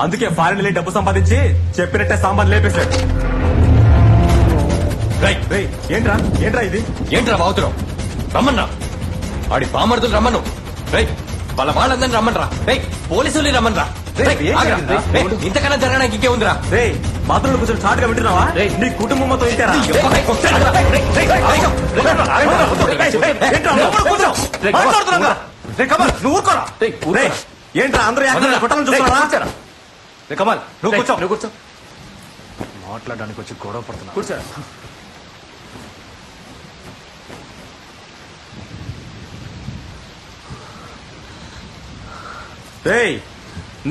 అందుకే ఫారెన్ వెళ్ళి డబ్బు సంపాదించి చెప్పినట్టే సాంబార్ లేపేశాడు. ఏంట్రా ఏంట్రా ఇది? ఏంట్రా బాగుతున్నావు? రమ్మన్నా ఆడి బామర్దులు రమ్మను. వాళ్ళందరినీ రమ్మనరా. పోలీసుల్ని రమ్మనరా. ఇంతకన్నా జరగడానికి ఇంకే ఉందిరా. బాత్రూంలో కూర్చొని చాటుగా వింటున్నావా? నీ కుటుంబం మొత్తం ఇంటారా? ఏంట్రా అందరూ కొట్టాలని చూస్తున్నారా? కమల్ నువ్వు కూర్చో. నువ్వు కూర్చో. మాట్లాడడానికి వచ్చి గొడవ పడుతున్నా. కూర్చో.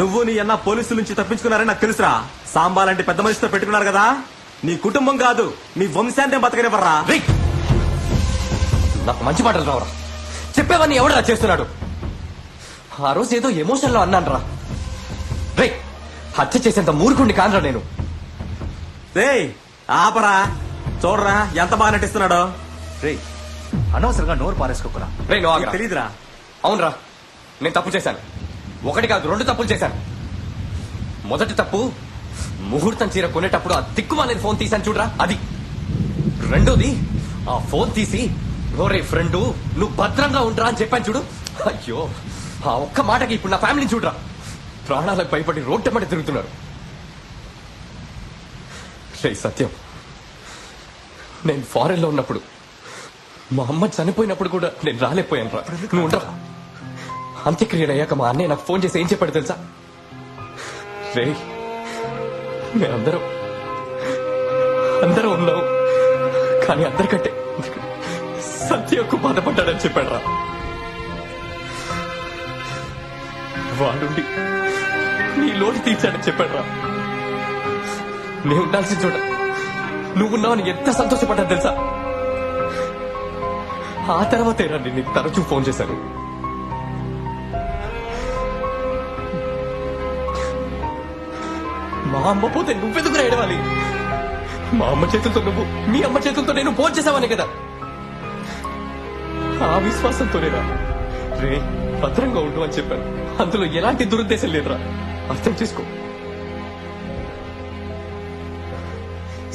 నువ్వు నీ అన్న పోలీసుల నుంచి తప్పించుకున్నారని నాకు తెలుసురా. సాంబా లాంటి పెద్ద మనిషితో పెట్టుకున్నారు కదా. నీ కుటుంబం కాదు నీ వంశాన్ని బతకనివ్వరా. నాకు మంచి మాటలు రావరా. చెప్పేవన్నీ ఎవడరా చేస్తున్నాడు? ఆ రోజు ఏదో ఎమోషన్ లో అన్నాను రా. హత్య చేసేంత మూర్ఖుడిని కానరా నేను. ఆపరా, చూడరా ఎంత బాగా నటిస్తున్నాడో. అనవసరంగా నోరు పారేసుకోకురా. తెలీదురా. అవునరా, నేను తప్పు చేశాను. ఒకటి కాదు 2 తప్పులు చేశాను. మొదటి తప్పు, ముహూర్తం చీర కొనేటప్పుడు ఆ దిక్కుమాలేని ఫోన్ తీశాను చూడరా, అది. రెండోది, ఆ ఫోన్ తీసి ఓరే ఫ్రెండు నువ్వు భద్రంగా ఉండరా అని చెప్పాను చూడు. అయ్యో, ఆ ఒక్క మాటకి ఇప్పుడు నా ఫ్యామిలీని చూడరా, ప్రాణాలకు భయపడి రోడ్డు మట్టి తిరుగుతున్నారు. సత్యం, నేను ఫారెన్ లో ఉన్నప్పుడు మా అమ్మ చనిపోయినప్పుడు కూడా నేను రాలేకపోయాను రా. నువ్వు ఉండరా. అంత్యక్రియలు అయ్యాక మా అన్నయ్య నాకు ఫోన్ చేసి ఏం చెప్పాడు తెలుసా? మేమందరం ఉన్నావు, కానీ అందరికంటే సత్య ఎక్కువ బాధపడ్డాడని చెప్పాడు రా. వాడుండి నీ లోటు తీర్చాడని చెప్పాడు రా. నేను ఉండాల్సిన చోట నువ్వున్నావని ఎంత సంతోషపడ్డా తెలుసా? ఆ తర్వాతే రండి నీకు తరచూ ఫోన్ చేశాను. మా అమ్మ పోతే నువ్వెందుకు ఏడవాలి? మా అమ్మ చేతులతో నువ్వు, మీ అమ్మ చేతులతో నేను ఫోన్ చేసావనే కదా. ఆ విశ్వాసంతోనేరా భద్రంగా ఉండు అని చెప్పాను. అందులో ఎలాంటి దురుద్దేశం లేదురా, అర్థం చేసుకో.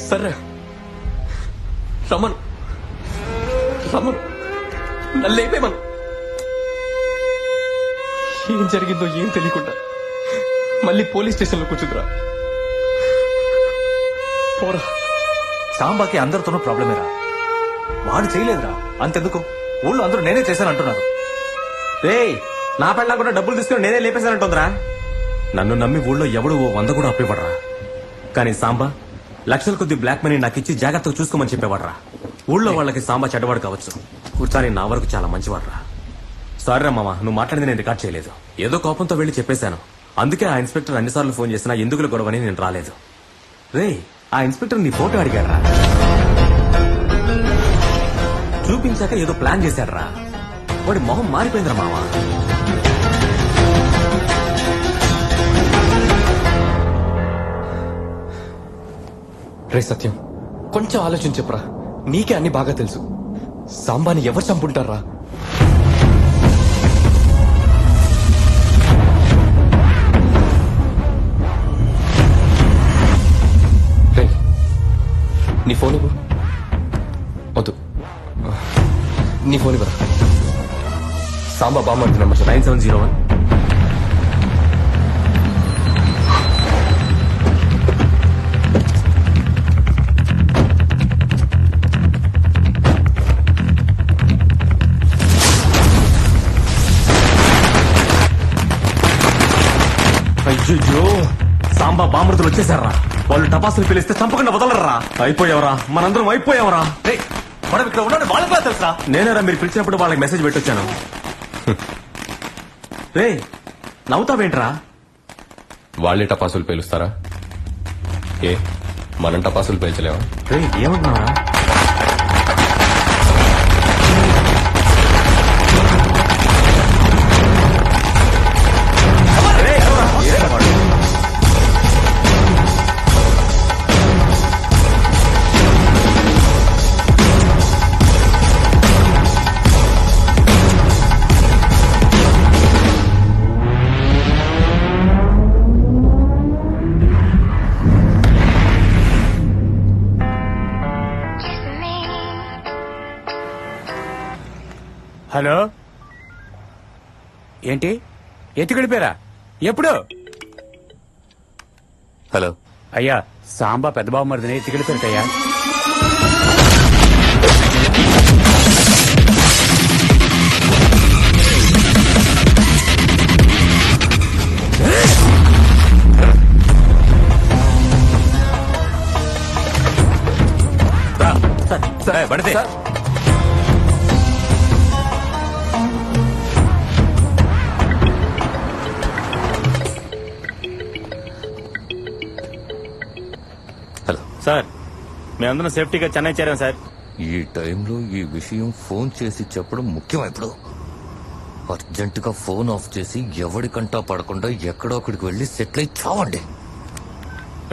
సరే రమ్మను నల్లేపేమను. ఏం జరిగిందో ఏం తెలియకుండా మళ్ళీ పోలీస్ స్టేషన్ లో కూర్చుందిరా. పోరా. సాంబాకి అందరితోనూ ప్రాబ్లమేరా. వాడు చేయలేదురా, అంతెందుకు ఊళ్ళో అందరూ నేనే చేశానంటున్నారు. నా పెళ్ళ కూడా డబ్బులు తీసుకుని నేనే లేపేశానంటుందిరా. నన్ను నమ్మి ఊళ్ళో ఎవడు 100 కూడా అప్పివ్వడరా. కానీ సాంబా లక్షల కొద్ది బ్లాక్ మనీ నాకు ఇచ్చి జాగ్రత్తగా చూసుకోమని చెప్పేవాడరా. ఊళ్ళో వాళ్ళకి సాంబా చెడ్డవాడు కావచ్చు, కూర్చాని నా వరకు చాలా మంచివాడరా. సారీ రా మామ, నువ్వు మాట్లాడింది నేను రికార్డ్ చేయలేదు. ఏదో కోపంతో వెళ్లి చెప్పేశాను. అందుకే ఆ ఇన్స్పెక్టర్ అన్నిసార్లు ఫోన్ చేసినా ఎందుకుల గొడవని నేను రాలేదు. ఆ ఇన్స్పెక్టర్ నీ ఫోటో అడిగాడ్రా. చూపించాక ఏదో ప్లాన్ చేశాడ్రా. వాడి మొహం మారిపోయిందిరా మామ. సత్యం, కొంచెం ఆలోచన చెప్పురా. నీకే అన్ని బాగా తెలుసు. సాంబాని ఎవరు చంపుంటారా? నీ ఫోన్ ఇవ్వు. వద్దు, నీ ఫోన్ ఇవ్వరా. సాంబా బామ్మర్ది నెంబర్ 9701. అయ్యో, సాంబా బామృతులు వచ్చేసారా. వాళ్ళు టపాసులు పిలిస్తే చంపకుండా వదలరా. అయిపోయావరా, మనందరం అయిపోయావరా. మనం ఇక్కడ ఉన్నాడు వాళ్ళకి తెలుసా? నేనేరా మీరు పిలిచినప్పుడు వాళ్ళకి మెసేజ్ పెట్టొచ్చాను. నవ్వుతావేంట్రా? వాళ్ళే టపాసులు పేలుస్తారా? మనం టపాసులు పేల్చలేవా? ఏమన్నావా? హలో ఏంటి ఎత్తుకెళ్ళిపోయారా ఎప్పుడు? హలో అయ్యా సాంబా పెద్ద బాబు మరిదిని ఎత్తుకెళ్ళిపోయారటయ్యా. పడితే హలో సార్ మేమందరం సేఫ్టీగా చెన్నై చేరాం సార్. ఈ టైంలో ఈ విషయం ఫోన్ చేసి చెప్పడం ముఖ్యం. ఇప్పుడు అర్జెంటుగా ఫోన్ ఆఫ్ చేసి ఎవడికంటా పడకుండా ఎక్కడో అక్కడికి వెళ్ళి సెటిల్ అయి చావండి.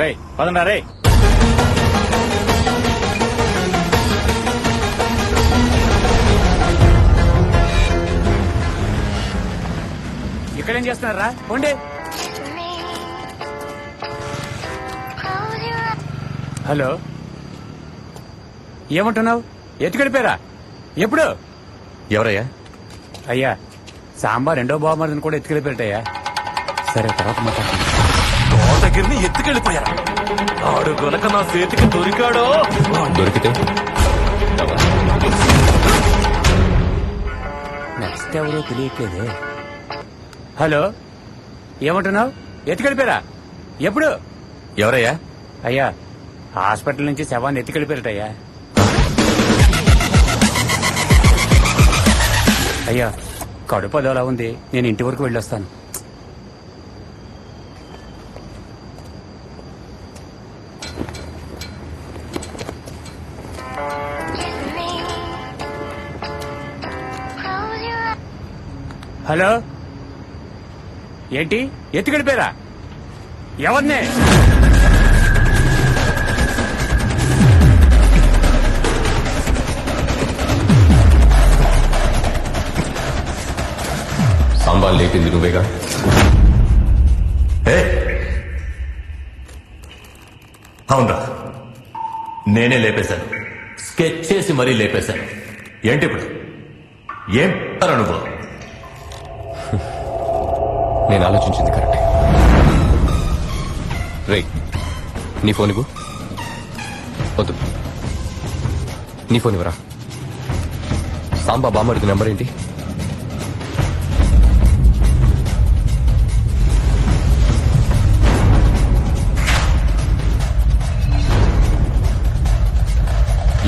రేయ్ పదండా రేయ్. ఇక్కడేం చేస్తున్నారా? పోండి. హలో ఏమంటున్నావు? ఎత్తుకెళ్ళిపోయారా ఎప్పుడు? ఎవరయ్యా? అయ్యా సాంబా రెండో బాబు మరిదిని కూడా ఎత్తుకెళ్ళిపోయారటయ్యా. సరే తర్వాత మాట్లాడుతున్నాను. దగ్గరని ఎత్తుకెళ్ళిపోయారా? ఆడు గనక నా చేతికి దొరికాడో. దొరికితే నెక్స్ట్ ఎవరో తెలియట్లేదే. హలో ఏమంటున్నావు? ఎత్తుకెళ్ళిపోయారా ఎప్పుడు? ఎవరయ్యా? అయ్యా హాస్పిటల్ నుంచి శవాన్ని ఎత్తుకెళ్ళిపోయారటయ్యా. అయ్యా కడుపు అదోలా ఉంది, నేను ఇంటి వరకు వెళ్ళొస్తాను. హలో ఏంటి ఎత్తుకెళ్ళిపోయారా? ఎవరినే? సాంబార్ లేపింది నువ్వేగా? అవునరా, నేనే లేపేశాను. స్కెచ్ చేసి మరీ లేపేశాను. ఏంటి ఇప్పుడు ఏం నువ్వు? నేను ఆలోచించింది కరెక్టే. రేయ్ నీ ఫోన్ ఇవ్వు. వద్దు, నీ ఫోన్ ఇవ్వరా. సాంబా బామ్మడిది నెంబర్ ఏంటి?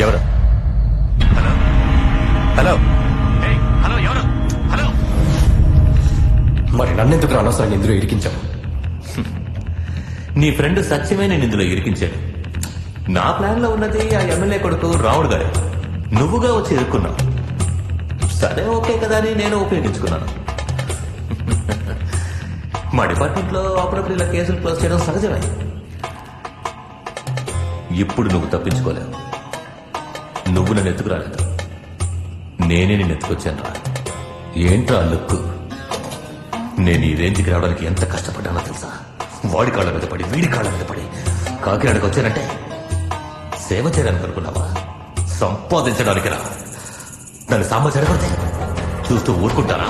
ఎవరు? హలో హలో ఎవరు? హలో మరి నన్నెందుకు అనవసరంగా ఇందులో ఇరికించావు? నీ ఫ్రెండ్ సత్యమే నేను ఇందులో ఇరికించాడు. నా ప్లాన్ లో ఉన్నది ఆ ఎమ్మెల్యే కొడుకు రావుడు గారు. నువ్వుగా వచ్చి ఇరుక్కున్నావు. సరే ఓకే కదా అని నేను ఉపయోగించుకున్నాను. మా డిపార్ట్మెంట్ లో అప్పుడప్పుడు ఇలా కేసులు క్లోజ్ చేయడం సహజమే. ఇప్పుడు నువ్వు తప్పించుకోలేవు. నువ్వు నన్ను ఎత్తుకురాలేదు, నేనే నిన్ను ఎత్తుకొచ్చాను రా. ఏంట్రా లుక్? నేను ఈ రేంజ్కి రావడానికి ఎంత కష్టపడ్డానో తెలుసా? వాడి కాళ్ళ మీద పడి వీడి కాళ్ళ మీద పడి కాకినాడకి వచ్చానంటే సేవ చేయడానికి అనుకున్నావా? సంపాదించడానికి రా. నన్ను సాంబ జరగతే చూస్తూ ఊరుకుంటారా?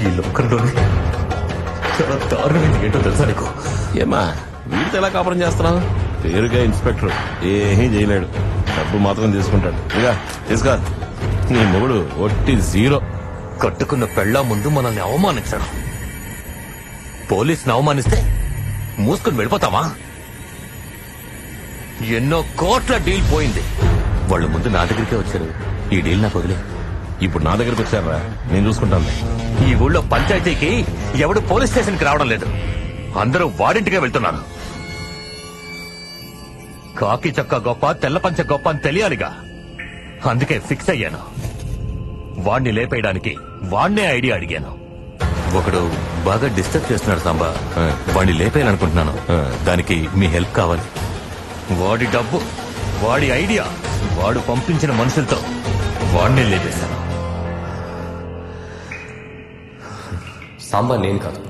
ఈ లోకంలోనే చాలా దారుణమైంది ఏంటో తెలుసా నీకు? ఏమా వీడితో ఎలా కాపురం చేస్తున్నావు? పేరుగా ఇన్స్పెక్టర్ ఏమీ చేయలేడు, డబ్బు మాత్రం తీసుకుంటాడు. ఇక తీసుకో. నీ మొగుడు ఒట్టి జీరో. కట్టుకున్న పెళ్ళా ముందు మనల్ని అవమానించాడు. పోలీసుని అవమానిస్తే మూసుకుని వెళ్ళిపోతావా? ఎన్నో కోట్ల డీల్ పోయింది. వాళ్ళు ముందు నా దగ్గరికే వచ్చారు. ఈ డీల్ నాకు వదిలే. ఇప్పుడు నా దగ్గరకు వచ్చారా? నేను చూసుకుంటాను. ఈ ఊళ్ళో పంచాయతీకి ఎవడు పోలీస్ స్టేషన్కి రావడం లేదు. అందరూ వాడింటికే వెళ్తున్నారు. కాకి చక్క గొప్ప, తెల్ల పంచ గొప్ప అని తెలియాలిగా. అందుకే ఫిక్స్ అయ్యాను. వాణ్ణి లేపేయడానికి వాణ్ణే ఐడియా అడిగాను. ఒకడు బాగా డిస్టర్బ్ చేస్తున్నాడు సాంబా. వాణ్ణి లేపేయాలనుకుంటున్నాను. దానికి మీ హెల్ప్ కావాలి. వాడి డబ్బు, వాడి ఐడియా, వాడు పంపించిన మనుషులతో వాణ్ణే లేపేశాను. సాంబా నేను కాదు,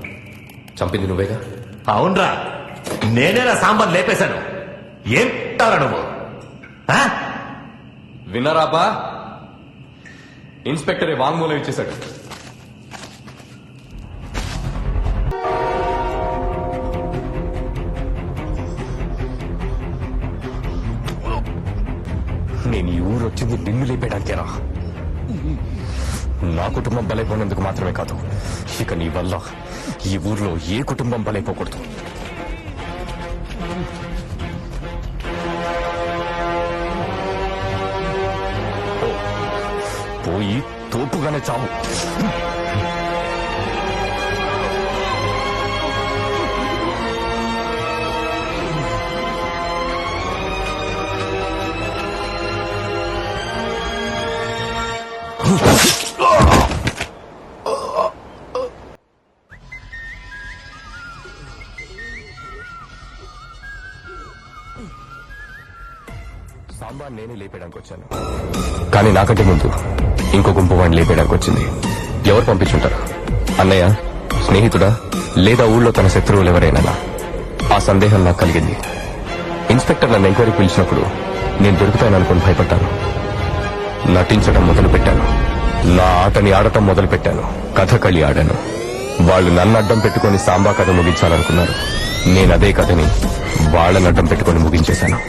చంపింది నువ్వేగా? అవునరా, నేనేరా సాంబార్ లేపేశాను. ఏం తారా నువ్వు? విన్నారాబా? ఇన్స్పెక్టరే వాంగ్మూలం ఇచ్చేశాడు. నేను ఈ ఊరు వచ్చింది నిన్ను లేపేయడానికేరా. నా కుటుంబం బలైపోయినందుకు మాత్రమే కాదు, ఇక నీ వల్ల ఈ ఊర్లో ఏ కుటుంబం బలైపోకూడదు. పోయి తోపుగానే చావు. సాంబార్ నేనే లేపేయడానికి వచ్చాను, కానీ నాకంటే ముందు ఇంకో గుంపు వాడిని లేపేయడానికి వచ్చింది. ఎవరు పంపించుంటారు? అన్నయ్య, స్నేహితుడా, లేదా ఊళ్ళో తన శత్రువులు ఎవరైనా? ఆ సందేహం నాకు కలిగింది. ఇన్స్పెక్టర్ నన్ను ఎంక్వైరీ పిలిచినప్పుడు నేను దొరుకుతాననుకుని భయపడ్డాను. నటించడం మొదలు పెట్టాను. నా ఆటని ఆడటం మొదలు పెట్టాను. కథకళి ఆడాను. వాళ్ళు నన్ను అడ్డం పెట్టుకుని సాంబా కథ ముగించాలనుకున్నారు. నేను అదే కథని వాళ్ళని అడ్డం పెట్టుకుని ముగించేశాను.